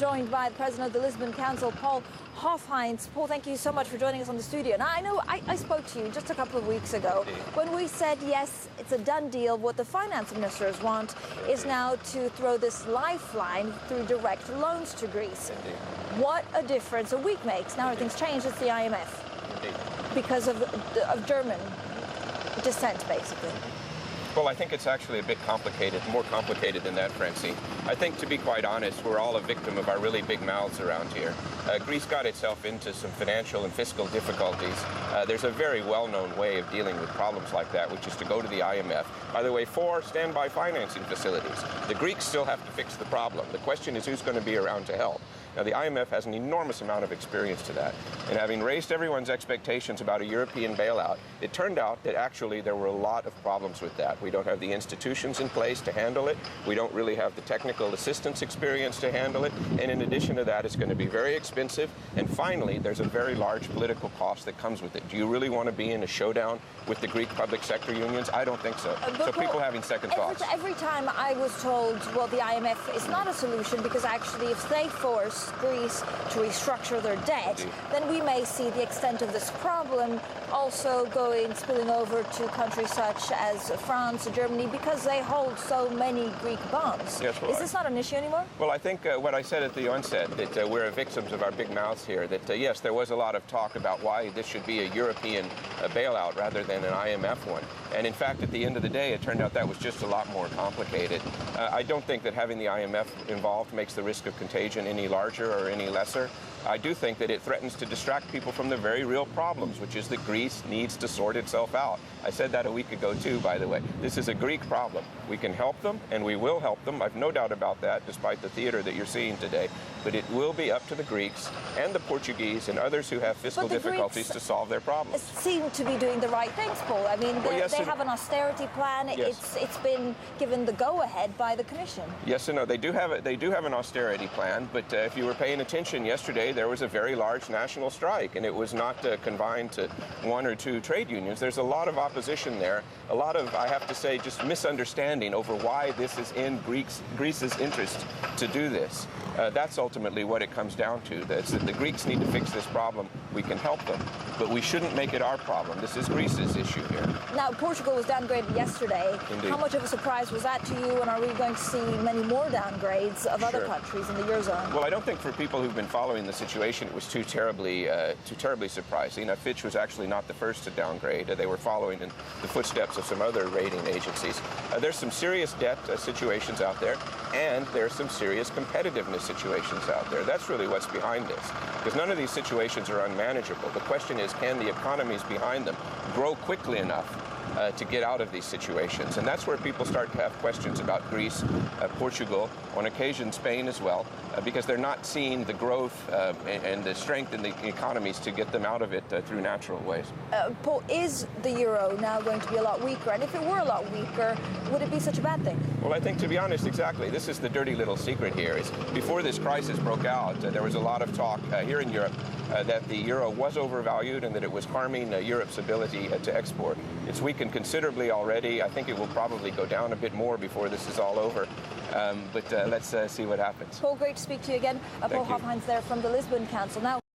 joined by the president of the Lisbon Council, Paul Hofheinz. Paul, thank you so much for joining us on the studio. Now, I know I spoke to you just a couple of weeks ago when we said, yes, it's a done deal. What the finance ministers want is now to throw this lifeline through direct loans to Greece. What a difference a week makes. Now everything's changed. It's the IMF because of German dissent, basically. Well, I think it's actually a bit complicated, more complicated than that, Francine. I think, to be quite honest, we're all a victim of our really big mouths around here. Greece got itself into some financial and fiscal difficulties. There's a very well-known way of dealing with problems like that, which is to go to the IMF. By the way, for standby financing facilities. The Greeks still have to fix the problem. The question is who's going to be around to help. Now, the IMF has an enormous amount of experience to that. And having raised everyone's expectations about a European bailout, it turned out that actually there were a lot of problems with that. We don't have the institutions in place to handle it. We don't really have the technical assistance experience to handle it. And in addition to that, it's going to be very expensive. And finally, there's a very large political cost that comes with it. Do you really want to be in a showdown with the Greek public sector unions? I don't think so. So people having second thoughts. Every time I was told, well, the IMF is not a solution because actually if they force Greece to restructure their debt, then we may see the extent of this problem also spilling over to countries such as France or Germany because they hold so many Greek bonds. Yes, well, is this not an issue anymore? Well, I think what I said at the onset, that we're victims of our big mouths here, that yes, there was a lot of talk about why this should be a European bailout rather than an IMF one. And in fact, at the end of the day, it turned out that was just a lot more complicated. I don't think that having the IMF involved makes the risk of contagion any larger or any lesser. I do think that it threatens to distract people from the very real problems, which is that Greece needs to sort itself out. I said that a week ago, too, by the way. This is a Greek problem. We can help them, and we will help them. I've no doubt about that, despite the theater that you're seeing today. But it will be up to the Greeks and the Portuguese and others who have fiscal difficulties to solve their problems. Seem to be doing the right things, Paul. I mean, they have an austerity plan. Yes. It's been given the go-ahead by the Commission. Yes and no. They do have an austerity plan, but if you were paying attention yesterday, there was a very large national strike, and it was not confined to one or two trade unions. There's a lot of opposition there, a lot of, I have to say, just misunderstanding over why this is in Greece's interest to do this. That's ultimately what it comes down to. That's that the Greeks need to fix this problem. We can help them, but we shouldn't make it our problem. This is Greece's issue here. Now, Portugal was downgraded yesterday. Indeed. How much of a surprise was that to you, and are we going to see many more downgrades of other countries in the Eurozone? Well, I don't think for people who've been following the situation, it was too terribly surprising. Fitch was actually not the first to downgrade. They were following in the footsteps of some other rating agencies. There's some serious debt situations out there, and there's some serious competitiveness situations out there. That's really what's behind this, because none of these situations are unmanageable. The question is, can the economies behind them grow quickly enough to get out of these situations? And that's where people start to have questions about Greece, Portugal, on occasion Spain as well, because they're not seeing the growth and the strength in the economies to get them out of it through natural ways. Paul, is the euro now going to be a lot weaker? And if it were a lot weaker, would it be such a bad thing? Well, I think, to be honest, exactly. This is the dirty little secret here. Is before this crisis broke out, there was a lot of talk here in Europe that the euro was overvalued and that it was harming Europe's ability to export. It's weakened considerably already. I think it will probably go down a bit more before this is all over. But let's see what happens. Paul, great to speak to you again. Paul Hofheinz there from the Lisbon Council. Now,